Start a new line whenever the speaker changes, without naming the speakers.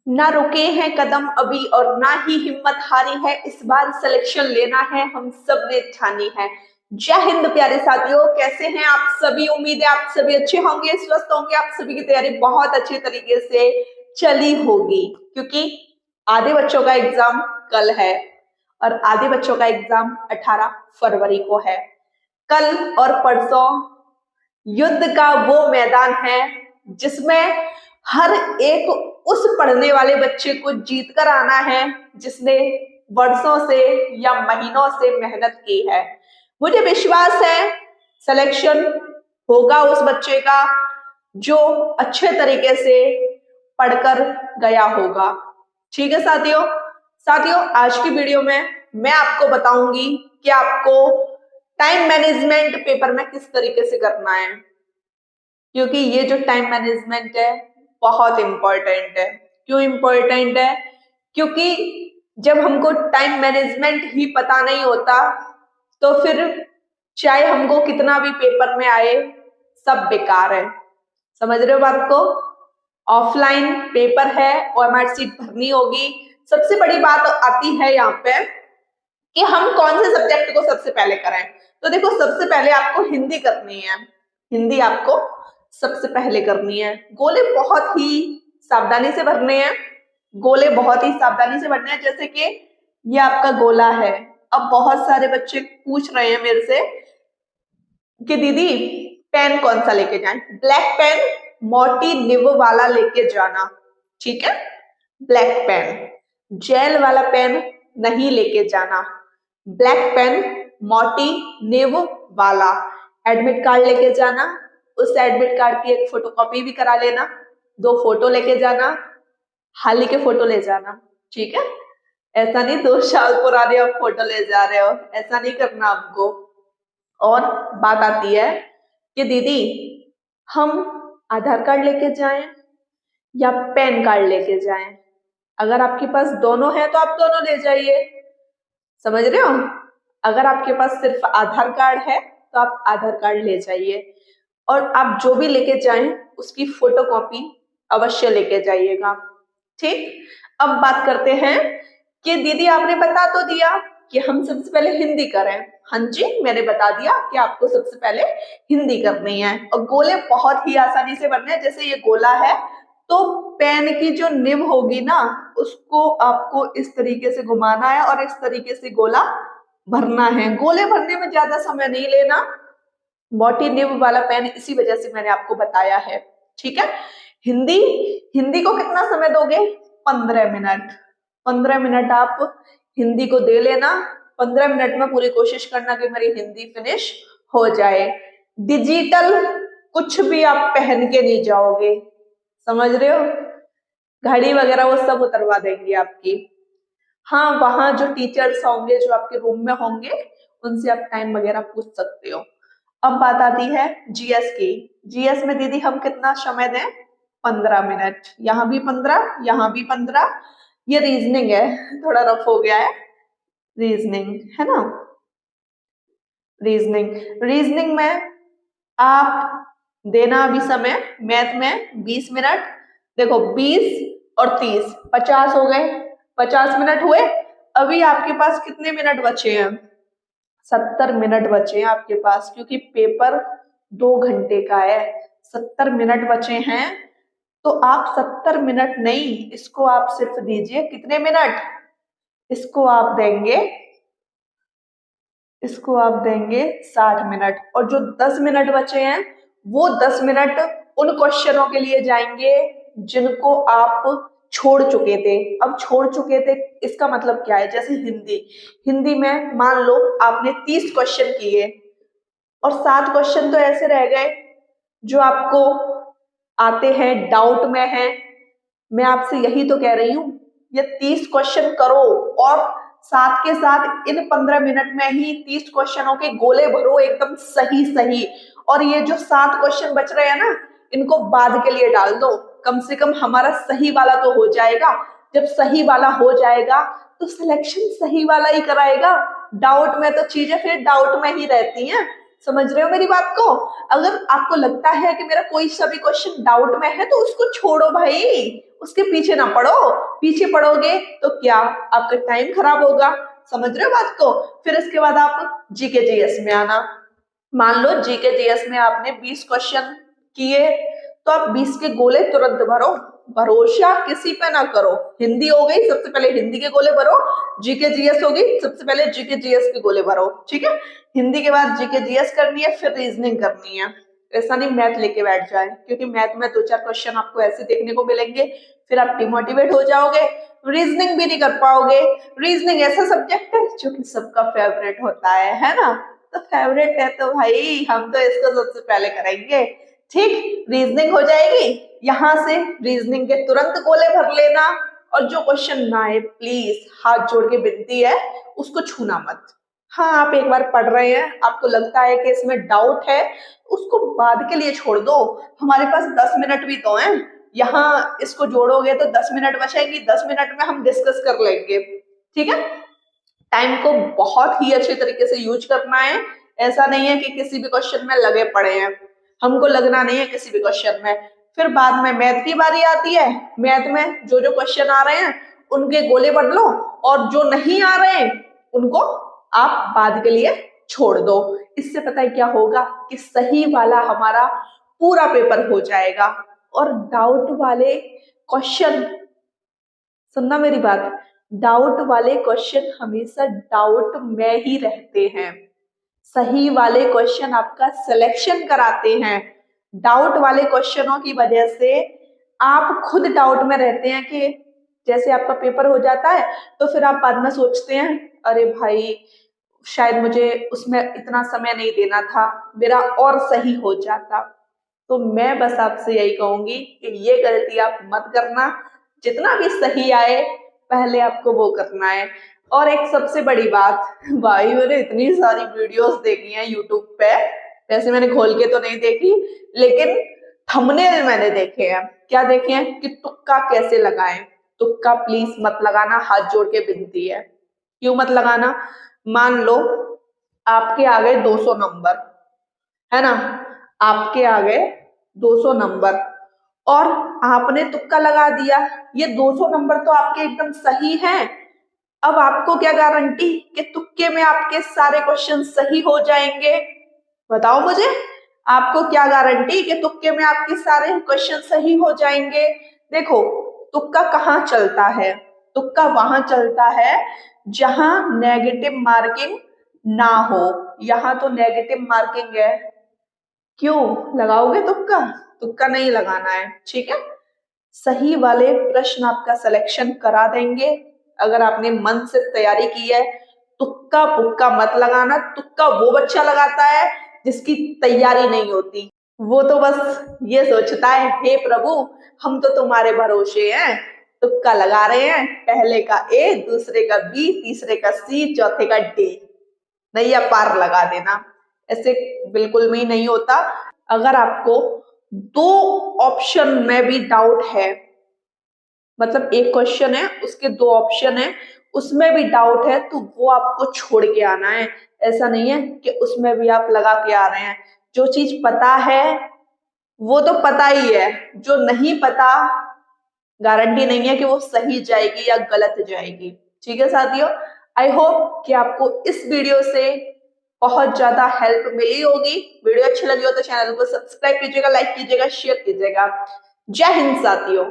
ना रुके हैं कदम अभी और ना ही हिम्मत हारी है, इस बार सिलेक्शन लेना है हम सब ने ठानी है। जय हिंद प्यारे साथियों, कैसे हैं आप सभी? उम्मीद है आप सभी अच्छे होंगे, स्वस्थ होंगे। आप सभी की तैयारी बहुत अच्छे तरीके से चली होगी, क्योंकि आधे बच्चों का एग्जाम कल है और आधे बच्चों का एग्जाम 18 फरवरी को है। कल और परसों युद्ध का वो मैदान है जिसमें हर एक उस पढ़ने वाले बच्चे को जीत कर आना है जिसने वर्षों से या महीनों से मेहनत की है। मुझे विश्वास है सिलेक्शन होगा उस बच्चे का जो अच्छे तरीके से पढ़कर गया होगा। ठीक है साथियों, आज की वीडियो में मैं आपको बताऊंगी कि आपको टाइम मैनेजमेंट पेपर में किस तरीके से करना है, क्योंकि ये जो टाइम मैनेजमेंट है बहुत इंपॉर्टेंट है। क्यों इंपॉर्टेंट है? क्योंकि जब हमको टाइम मैनेजमेंट ही पता नहीं होता तो फिर चाहे हमको कितना भी पेपर में आए सब बेकार है। समझ रहे हो बात को? ऑफलाइन पेपर है, ओएमआर सीट भरनी होगी। सबसे बड़ी बात आती है यहाँ पे कि हम कौन से सब्जेक्ट को सबसे पहले करें। तो देखो, सबसे पहले आपको हिंदी करनी है। हिंदी आपको सबसे पहले करनी है। गोले बहुत ही सावधानी से भरने हैं, गोले बहुत ही सावधानी से भरने हैं। जैसे कि ये आपका गोला है। अब बहुत सारे बच्चे पूछ रहे हैं मेरे से कि दीदी पेन कौन सा लेके जाएं? ब्लैक पेन मोटी निब वाला लेके जाना, ठीक है? ब्लैक पेन, जेल वाला पेन नहीं लेके जाना। ब्लैक पेन मोटी निब वाला। एडमिट कार्ड लेके जाना, उस एडमिट कार्ड की एक फोटोकॉपी भी करा लेना। 2 फोटो लेके जाना, हाल ही के फोटो ले जाना, ठीक है? ऐसा नहीं 2 साल पुराने आप फोटो ले जा रहे हो, ऐसा नहीं करना आपको। और बात आती है कि दीदी हम आधार कार्ड लेके जाएं या पैन कार्ड लेके जाएं? अगर आपके पास दोनों है तो आप दोनों ले जाइए। समझ रहे हो? अगर आपके पास सिर्फ आधार कार्ड है तो आप आधार कार्ड ले जाइए, और आप जो भी लेके जाएं उसकी फोटोकॉपी अवश्य लेके जाइएगा। ठीक, अब बात करते हैं कि दीदी आपने बता तो दिया कि हम सबसे पहले हिंदी करें। हाँ जी, मैंने बता दिया कि आपको सबसे पहले हिंदी करनी है और गोले बहुत ही आसानी से बनने हैं। जैसे ये गोला है तो पेन की जो निब होगी ना उसको आपको इस तरीके से घुमाना है और इस तरीके से गोला भरना है। गोले भरने में ज्यादा समय नहीं लेना, मोटी निब वाला पेन इसी वजह से मैंने आपको बताया है। ठीक है? हिंदी हिंदी को कितना समय दोगे? 15 मिनट। 15 मिनट आप हिंदी को दे लेना। 15 मिनट में पूरी कोशिश करना कि मेरी हिंदी फिनिश हो जाए। डिजिटल कुछ भी आप पहन के नहीं जाओगे, समझ रहे हो? घड़ी वगैरह वो सब उतरवा देंगे आपकी। हाँ, वहां जो टीचर्स होंगे जो आपके रूम में होंगे उनसे आप टाइम वगैरह पूछ सकते हो। अब बात आती है जीएस की। जीएस में दीदी हम कितना समय दें? 15 मिनट। यहाँ भी 15, यहाँ भी 15। ये रीजनिंग है, थोड़ा रफ हो गया है। रीजनिंग है ना? रीजनिंग में आप देना अभी समय मैथ में 20 मिनट। देखो 20 और 30 50 हो गए, 50 मिनट हुए। अभी आपके पास कितने मिनट बचे हैं? 70 मिनट बचे हैं आपके पास, क्योंकि पेपर 2 घंटे का है। 70 मिनट बचे हैं तो आप 70 मिनट नहीं, इसको आप सिर्फ दीजिए कितने मिनट? इसको आप देंगे, 60 मिनट। और जो 10 मिनट बचे हैं वो 10 मिनट उन क्वेश्चनों के लिए जाएंगे जिनको आप छोड़ चुके थे। अब छोड़ चुके थे इसका मतलब क्या है? जैसे हिंदी में मान लो आपने 30 क्वेश्चन किए और 7 क्वेश्चन तो ऐसे रह गए जो आपको आते हैं, डाउट में है। मैं आपसे यही तो कह रही हूँ, ये 30 क्वेश्चन करो और साथ के साथ इन 15 मिनट में ही 30 क्वेश्चनों के गोले भरो एकदम सही सही। और ये जो 7 क्वेश्चन बच रहे हैं ना, इनको बाद के लिए डाल दो। कम से कम हमारा सही वाला तो हो जाएगा। जब सही वाला हो जाएगा तो सिलेक्शन सही वाला ही कराएगा। डाउट में तो चीजें फिर डाउट में ही रहती हैं। समझ रहे हो मेरी बात को? अगर आपको लगता है कि मेरा कोई सा भी क्वेश्चन डाउट में है तो उसको छोड़ो भाई, उसके पीछे ना पढ़ो। पीछे पढ़ोगे तो क्या आपका टाइम खराब होगा। समझ रहे हो बात को। फिर इसके बाद आप जीके जीएस में आना। मान लो जीके जीएस में आपने 20 क्वेश्चन किए तो आप 20 के गोले तुरंत भरो। भरोसा किसी पे ना करो। हिंदी हो गई, सबसे पहले हिंदी के गोले भरो। जीके जीएस होगी, सबसे पहले जीके जीएस के गोले भरो। ठीक है, हिंदी के बाद जीके जीएस करनी है, फिर रीजनिंग करनी है। ऐसा नहीं मैथ लेके बैठ जाए, क्योंकि मैथ में 2-4 क्वेश्चन आपको ऐसे देखने को मिलेंगे, फिर आप डिमोटिवेट हो जाओगे, रीजनिंग भी नहीं कर पाओगे। रीजनिंग ऐसा सब्जेक्ट है जो कि सबका फेवरेट होता है ना। तो फेवरेट है तो भाई हम तो इसको सबसे पहले करेंगे। ठीक, रीजनिंग हो जाएगी। यहां से रीजनिंग के तुरंत गोले भर लेना, और जो क्वेश्चन ना आए प्लीज हाथ जोड़ के विनती है उसको छूना मत। हाँ, आप एक बार पढ़ रहे हैं, आपको लगता है कि इसमें डाउट है, उसको बाद के लिए छोड़ दो। हमारे पास 10 मिनट भी तो हैं। यहाँ इसको जोड़ोगे तो 10 मिनट बचेगी, 10 मिनट में हम डिस्कस कर लेंगे। ठीक है, टाइम को बहुत ही अच्छे तरीके से यूज करना है। ऐसा नहीं है कि किसी भी क्वेश्चन में लगे पड़े हैं, हमको लगना नहीं है किसी भी क्वेश्चन में। फिर बाद में मैथ की बारी आती है। मैथ में जो जो क्वेश्चन आ रहे हैं उनके गोले बढ़ लो, और जो नहीं आ रहे हैं उनको आप बाद के लिए छोड़ दो। इससे पता है क्या होगा कि सही वाला हमारा पूरा पेपर हो जाएगा। और डाउट वाले क्वेश्चन, सुनना मेरी बात, डाउट वाले क्वेश्चन हमेशा डाउट में ही रहते हैं। सही वाले क्वेश्चन आपका सिलेक्शन कराते हैं। डाउट वाले क्वेश्चनों की वजह से आप खुद डाउट में रहते हैं कि जैसे आपका पेपर हो जाता है तो फिर आप बाद में सोचते हैं अरे भाई शायद मुझे उसमें इतना समय नहीं देना था, मेरा और सही हो जाता। तो मैं बस आपसे यही कहूंगी कि ये गलती आप मत करना। जितना भी सही आए पहले आपको वो करना है। और एक सबसे बड़ी बात, भाई मैंने इतनी सारी वीडियोस देखी हैं यूट्यूब पे, वैसे मैंने खोल के तो नहीं देखी, लेकिन थंबनेल मैंने देखे हैं। क्या देखे हैं कि तुक्का कैसे लगाएं। तुक्का प्लीज मत लगाना, हाथ जोड़ के विनती है। क्यों मत लगाना। मान लो आपके आ गए 200 नंबर, है ना, आपके आ गए 200 नंबर और आपने तुक्का लगा दिया। ये 200 नंबर तो आपके एकदम सही हैं। अब आपको क्या गारंटी कि तुक्के में आपके सारे क्वेश्चन सही हो जाएंगे। बताओ मुझे, आपको क्या गारंटी कि तुक्के में आपके सारे क्वेश्चन सही हो जाएंगे। देखो, तुक्का कहाँ चलता है। तुक्का वहां चलता है जहां नेगेटिव मार्किंग ना हो। यहाँ तो नेगेटिव मार्किंग है, क्यों लगाओगे तुक्का। तुक्का नहीं लगाना है। ठीक है, सही वाले प्रश्न आपका सिलेक्शन करा देंगे अगर आपने मन से तैयारी की है। तुक्का पुक्का मत लगाना। तुक्का वो बच्चा लगाता है जिसकी तैयारी नहीं होती। वो तो बस ये सोचता है हे प्रभु हम तो तुम्हारे भरोसे हैं, तुक्का लगा रहे हैं, पहले का ए, दूसरे का बी, तीसरे का सी, चौथे का डी, नैया पार लगा देना। ऐसे बिल्कुल भी नहीं होता। अगर आपको 2 ऑप्शन में भी डाउट है, मतलब एक क्वेश्चन है उसके 2 ऑप्शन है, उसमें भी डाउट है, तो वो आपको छोड़ के आना है। ऐसा नहीं है कि उसमें भी आप लगा के आ रहे हैं। जो चीज पता है वो तो पता ही है, जो नहीं पता गारंटी नहीं है कि वो सही जाएगी या गलत जाएगी। ठीक है साथियों, आई होप कि आपको इस वीडियो से बहुत ज्यादा हेल्प मिली होगी। वीडियो अच्छी लगी हो तो चैनल को सब्सक्राइब कीजिएगा, लाइक कीजिएगा, शेयर कीजिएगा। जय हिंद साथियों।